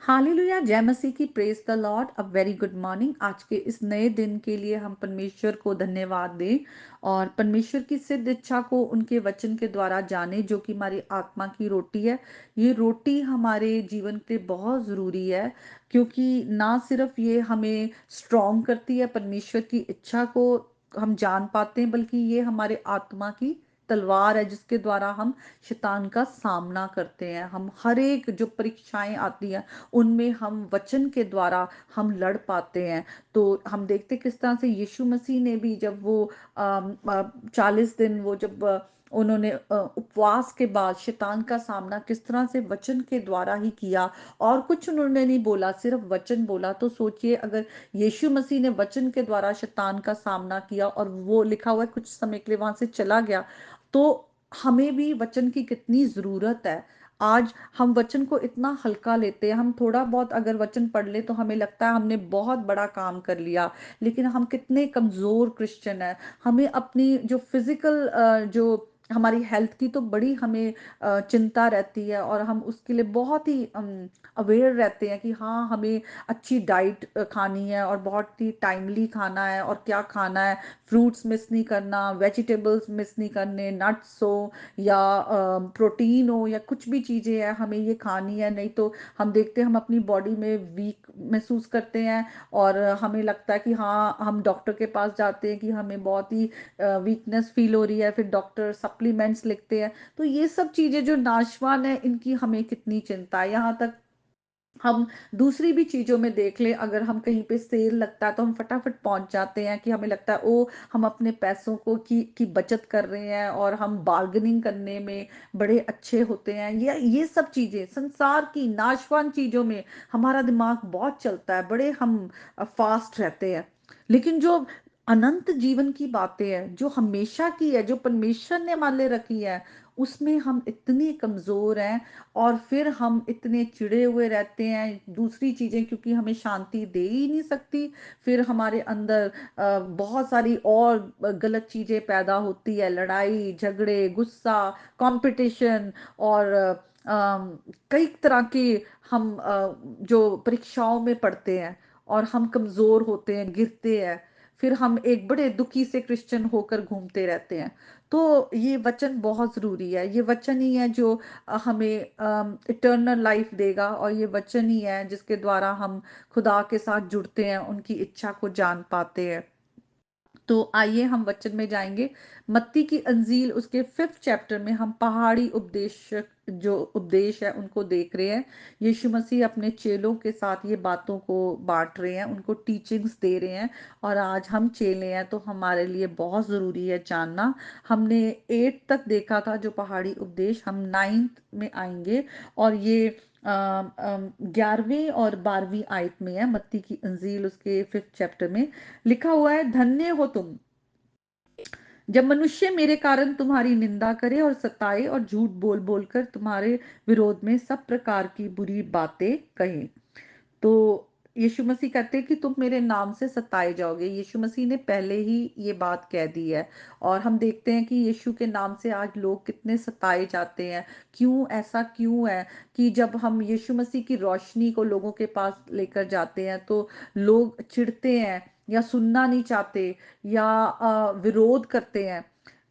Hallelujah, जय मसीह की, praise the Lord. A very good morning. आज के इस नए दिन के लिए हम परमेश्वर को धन्यवाद दें और परमेश्वर की सिद्ध इच्छा को उनके वचन के द्वारा जाने, जो कि हमारी आत्मा की रोटी है। ये रोटी हमारे जीवन पे बहुत ज़रूरी है, क्योंकि ना सिर्फ ये हमें स्ट्रॉन्ग करती है, परमेश्वर की इच्छा को हम जान पाते हैं, बल्कि ये हमारे आत्मा की तलवार है, जिसके द्वारा हम शैतान का सामना करते हैं। हम हर एक जो परीक्षाएं आती हैं, उनमें हम वचन के द्वारा हम लड़ पाते हैं। तो हम देखते किस तरह से यीशु मसीह ने भी, जब वो 40 दिन वो जब उन्होंने उपवास के बाद शैतान का सामना किस तरह से वचन के द्वारा ही किया, और कुछ उन्होंने नहीं बोला, सिर्फ वचन बोला। तो सोचिए, अगर यीशु मसीह ने वचन के द्वारा शैतान का सामना किया और वो लिखा हुआ है कुछ समय के लिए वहां से चला गया, तो हमें भी वचन की कितनी जरूरत है। आज हम वचन को इतना हल्का लेते हैं। हम थोड़ा बहुत अगर वचन पढ़ ले तो हमें लगता है हमने बहुत बड़ा काम कर लिया, लेकिन हम कितने कमजोर क्रिश्चियन है। हमें अपनी जो फिजिकल जो हमारी हेल्थ की तो बड़ी हमें चिंता रहती है, और हम उसके लिए बहुत ही अवेयर रहते हैं कि हाँ, हमें अच्छी डाइट खानी है और बहुत ही टाइमली खाना है, और क्या खाना है, फ्रूट्स मिस नहीं करना, वेजिटेबल्स मिस नहीं करने, नट्स हो या प्रोटीन हो या कुछ भी चीज़ें हैं, हमें ये खानी है। नहीं तो हम देखते हैं हम अपनी बॉडी में वीक महसूस करते हैं, और हमें लगता है कि हाँ, हम डॉक्टर के पास जाते हैं कि हमें बहुत ही वीकनेस फील हो रही है, फिर डॉक्टर सप्लीमेंट्स लिखते हैं। तो ये सब चीज़ें जो नाशवान है, इनकी हमें कितनी चिंता है। यहाँ तक हम दूसरी भी चीजों में देख लें, अगर हम कहीं पे सेल लगता है तो हम फटाफट पहुंच जाते हैं, कि हमें लगता है ओ, हम अपने पैसों को की बचत कर रहे हैं, और हम बार्गेनिंग करने में बड़े अच्छे होते हैं। ये सब चीजें, संसार की नाशवान चीजों में हमारा दिमाग बहुत चलता है, बड़े हम फास्ट रहते हैं। लेकिन जो अनंत जीवन की बातें हैं, जो हमेशा की है, जो परमेश्वर ने हमारे लिए रखी है, उसमें हम इतने कमजोर हैं, और फिर हम इतने चिड़े हुए रहते हैं। दूसरी चीजें क्योंकि हमें शांति दे ही नहीं सकती, फिर हमारे अंदर बहुत सारी और गलत चीजें पैदा होती है, लड़ाई झगड़े, गुस्सा, कंपटीशन, और कई तरह के हम जो परीक्षाओं में पढ़ते हैं, और हम कमजोर होते हैं, गिरते हैं, फिर हम एक बड़े दुखी से क्रिश्चियन होकर घूमते रहते हैं। तो ये वचन बहुत जरूरी है। ये वचन ही है जो हमें इटर्नल लाइफ देगा, और ये वचन ही है जिसके द्वारा हम खुदा के साथ जुड़ते हैं, उनकी इच्छा को जान पाते हैं। तो आइए हम वचन में जाएंगे। मत्ती की अंजील उसके 5th चैप्टर में हम पहाड़ी उपदेश, जो उपदेश है, उनको देख रहे हैं। यीशु मसीह अपने चेलों के साथ ये बातों को बांट रहे हैं, उनको टीचिंग्स दे रहे हैं। और आज हम चेले हैं, तो हमारे लिए बहुत जरूरी है जानना। हमने 8 तक देखा था जो पहाड़ी उपदेश, हम 9th में आएंगे, और ये 11वीं और 12वीं आयत में है, मत्ती की अंजील उसके 5th चैप्टर में लिखा हुआ है, धन्य हो तुम जब मनुष्य मेरे कारण तुम्हारी निंदा करे और सताए, और झूठ बोल बोलकर तुम्हारे विरोध में सब प्रकार की बुरी बातें कहें। तो यीशु मसीह कहते हैं कि तुम मेरे नाम से सताए जाओगे। यीशु मसीह ने पहले ही ये बात कह दी है, और हम देखते हैं कि यीशु के नाम से आज लोग कितने सताए जाते हैं। क्यों, ऐसा क्यों है कि जब हम यीशु मसीह की रोशनी को लोगों के पास लेकर जाते हैं, तो लोग चिढ़ते हैं, या सुनना नहीं चाहते, या विरोध करते हैं।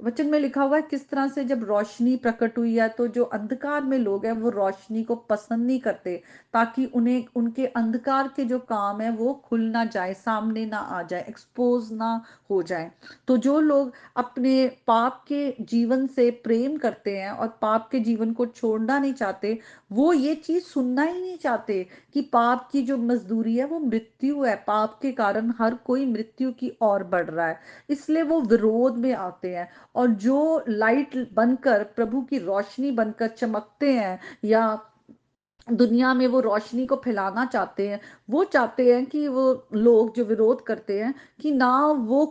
वचन में लिखा हुआ है किस तरह से जब रोशनी प्रकट हुई है, तो जो अंधकार में लोग हैं वो रोशनी को पसंद नहीं करते, ताकि उन्हें उनके अंधकार के जो काम है वो खुल ना जाए, सामने ना आ जाए, एक्सपोज ना हो जाए। तो जो लोग अपने पाप के जीवन से प्रेम करते हैं और पाप के जीवन को छोड़ना नहीं चाहते, वो ये चीज सुनना ही नहीं चाहते कि पाप की जो मजदूरी है वो मृत्यु है, पाप के कारण हर कोई मृत्यु की ओर बढ़ रहा है। इसलिए वो विरोध में आते हैं, और जो लाइट बनकर, प्रभु की रोशनी बनकर चमकते हैं, या दुनिया में वो रोशनी को फैलाना चाहते हैं, वो चाहते हैं कि वो लोग जो विरोध करते हैं, कि ना वो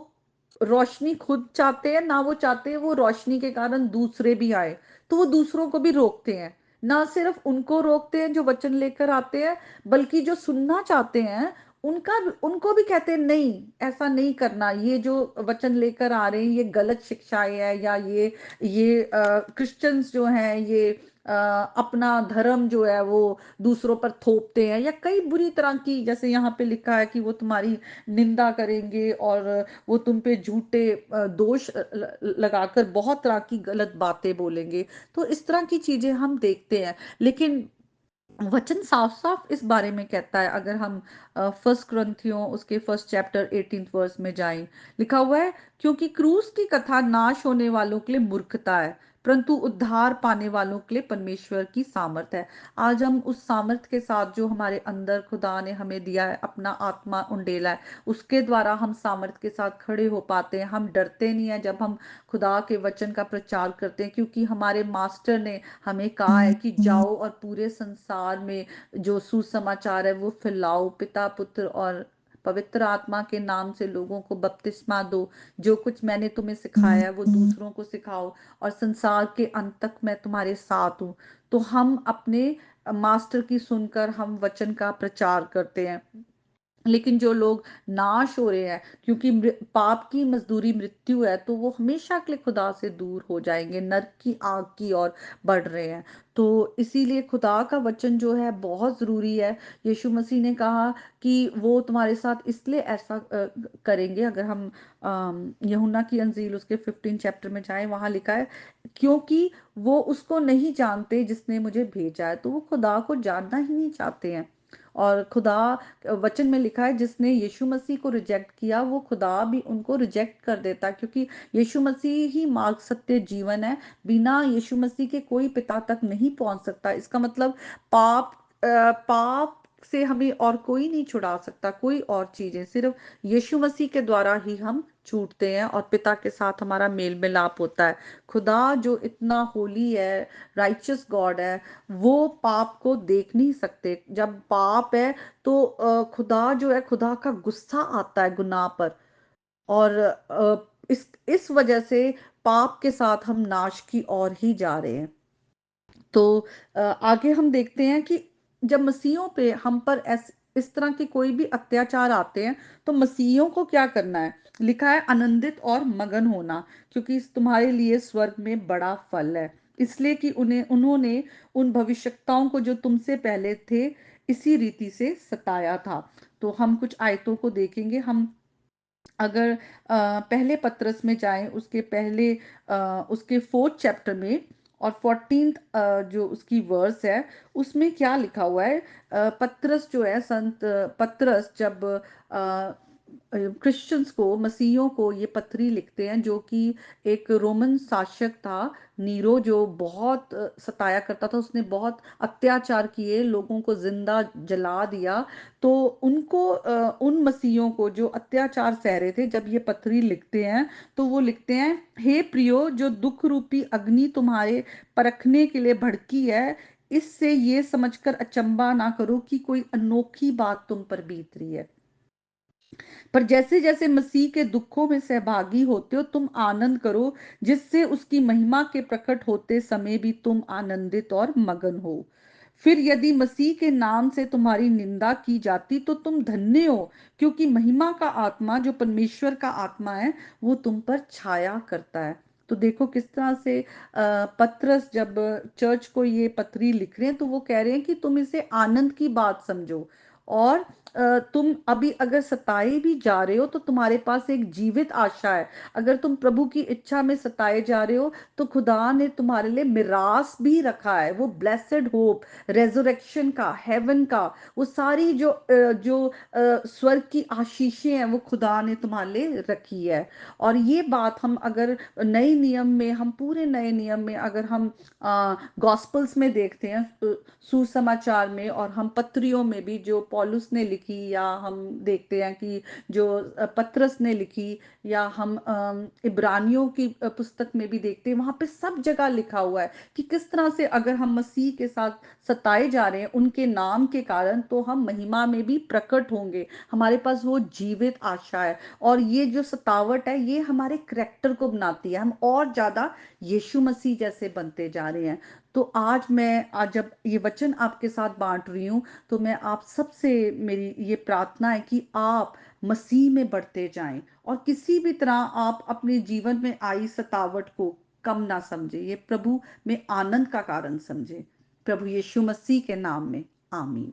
रोशनी खुद चाहते हैं, ना वो चाहते हैं वो रोशनी के कारण दूसरे भी आए। तो वो दूसरों को भी रोकते हैं, ना सिर्फ उनको रोकते हैं जो वचन लेकर आते हैं, बल्कि जो सुनना चाहते हैं उनका, उनको भी कहते हैं नहीं, ऐसा नहीं करना, ये जो वचन लेकर आ रहे हैं ये गलत शिक्षाएं है, या ये क्रिश्चियंस जो हैं, ये अपना धर्म जो है वो दूसरों पर थोपते हैं, या कई बुरी तरह की, जैसे यहाँ पे लिखा है कि वो तुम्हारी निंदा करेंगे और वो तुम पे झूठे दोष लगाकर बहुत तरह की गलत बातें बोलेंगे। तो इस तरह की चीजें हम देखते हैं, लेकिन वचन साफ-साफ इस बारे में कहता है। अगर हम फर्स्ट ग्रंथियों उसके फर्स्ट चैप्टर 18th वर्स में जाएं, लिखा हुआ है, क्योंकि क्रूस की कथा नाश होने वालों के लिए मूर्खता है, परंतु उद्धार पाने वालों के लिए परमेश्वर की सामर्थ है। आज हम उस सामर्थ के साथ जो हमारे अंदर खुदा ने हमें दिया है, अपना आत्मा उंडेला है, उसके द्वारा हम सामर्थ के साथ खड़े हो पाते हैं। हम डरते नहीं है जब हम खुदा के वचन का प्रचार करते हैं, क्योंकि हमारे मास्टर ने हमें कहा है कि जाओ और पूरे संसार में जो सुसमाचार है वो फैलाओ, पिता पुत्र और पवित्र आत्मा के नाम से लोगों को बपतिस्मा दो। जो कुछ मैंने तुम्हें सिखाया है वो दूसरों को सिखाओ, और संसार के अंत तक मैं तुम्हारे साथ हूँ। तो हम अपने मास्टर की सुनकर हम वचन का प्रचार करते हैं। लेकिन जो लोग नाश हो रहे हैं, क्योंकि पाप की मजदूरी मृत्यु है, तो वो हमेशा के लिए खुदा से दूर हो जाएंगे, नरक की आग की ओर बढ़ रहे हैं। तो इसीलिए खुदा का वचन जो है बहुत जरूरी है। यीशु मसीह ने कहा कि वो तुम्हारे साथ इसलिए ऐसा करेंगे। अगर हम यूहन्ना की अंजील उसके 15 चैप्टर में जाएं, वहां लिखा है, क्योंकि वो उसको नहीं जानते जिसने मुझे भेजा है। तो वो खुदा को जानना ही नहीं चाहते हैं। और खुदा, वचन में लिखा है, जिसने यीशु मसीह को रिजेक्ट किया वो खुदा भी उनको रिजेक्ट कर देता है, क्योंकि यीशु मसीह ही मार्ग सत्य जीवन है। बिना यीशु मसीह के कोई पिता तक नहीं पहुंच सकता। इसका मतलब पाप पाप से हमें और कोई नहीं छुड़ा सकता, कोई और चीजें, सिर्फ यीशु मसीह के द्वारा ही हम छूटते हैं और पिता के साथ हमारा मेल मिलाप होता है। खुदा जो इतना होली है, राइचियस गॉड है, वो पाप को देख नहीं सकते। जब पाप है तो खुदा जो है, खुदा का गुस्सा आता है गुनाह पर। और इस वजह से पाप के साथ हम नाश की ओर ही जा रहे हैं। तो आगे हम देखते हैं कि जब मसीहों पे हम पर इस तरह के कोई भी अत्याचार आते हैं, तो मसीहों को क्या करना है? लिखा है, आनंदित और मगन होना, क्योंकि तुम्हारे लिए स्वर्ग में बड़ा फल है। इसलिए कि उन्हें उन्होंने उन भविष्यवक्ताओं को जो तुमसे पहले थे इसी रीति से सताया था। तो हम कुछ आयतों को देखेंगे। हम अगर पहले पत्रस में जाएं, उसके पहले उसके 4th चैप्टर में और 14th जो उसकी वर्स है, उसमें क्या लिखा हुआ है? पत्रस जो है, संत पत्रस जब क्रिश्चियंस को, मसीहियों को ये पत्री लिखते हैं, जो कि एक रोमन शासक था, नीरो, जो बहुत सताया करता था। उसने बहुत अत्याचार किए, लोगों को जिंदा जला दिया। तो उनको उन मसीहियों को जो अत्याचार सह रहे थे, जब ये पत्री लिखते हैं, तो वो लिखते हैं, हे प्रियो, जो दुख रूपी अग्नि तुम्हारे परखने के लिए भड़की है, इससे ये समझकर अचंबा ना करो कि कोई अनोखी बात तुम पर बीत रही है। पर जैसे जैसे मसीह के दुखों में सहभागी होते हो, तुम आनंद करो, जिससे उसकी महिमा के प्रकट होते समय भी तुम आनंदित और मगन हो। फिर यदि मसीह के नाम से तुम्हारी निंदा की जाती तो तुम धन्य हो, क्योंकि महिमा का आत्मा, जो परमेश्वर का आत्मा है, वो तुम पर छाया करता है। तो देखो किस तरह से पत्रस जब चर्च को ये पत्री लिख रहे हैं, तो वो कह रहे हैं कि तुम इसे आनंद की बात समझो। और तुम अभी अगर सताए भी जा रहे हो, तो तुम्हारे पास एक जीवित आशा है। अगर तुम प्रभु की इच्छा में सताए जा रहे हो, तो खुदा ने तुम्हारे लिए मिरास भी रखा है, वो ब्लेसेड होप, रेजरेक्शन का, हेवन का, वो सारी जो स्वर्ग की आशीषें हैं, वो खुदा ने तुम्हारे लिए रखी है। और ये बात हम अगर नए नियम में, हम पूरे नए नियम में अगर हम गॉस्पल्स में देखते हैं, सुसमाचार में, और हम पत्रियों में भी जो पौलुस ने लिखी, या हम देखते हैं कि जो पत्रस ने लिखी, या हम इब्रानियों की पुस्तक में भी देखते हैं, वहां पे सब जगह लिखा हुआ है कि किस तरह से अगर हम मसीह के साथ सताए जा रहे हैं उनके नाम के कारण, तो हम महिमा में भी प्रकट होंगे। हमारे पास वो जीवित आशा है। और ये जो सतावट है, ये हमारे करैक्टर को बनाती है, हम और ज्यादा यीशु मसीह जैसे बनते जा रहे हैं। तो आज जब ये वचन आपके साथ बांट रही हूँ, तो मैं आप सबसे, मेरी ये प्रार्थना है कि आप मसीह में बढ़ते जाएं, और किसी भी तरह आप अपने जीवन में आई सतावट को कम ना समझे, ये प्रभु में आनंद का कारण समझे। प्रभु यीशु मसीह के नाम में, आमीन।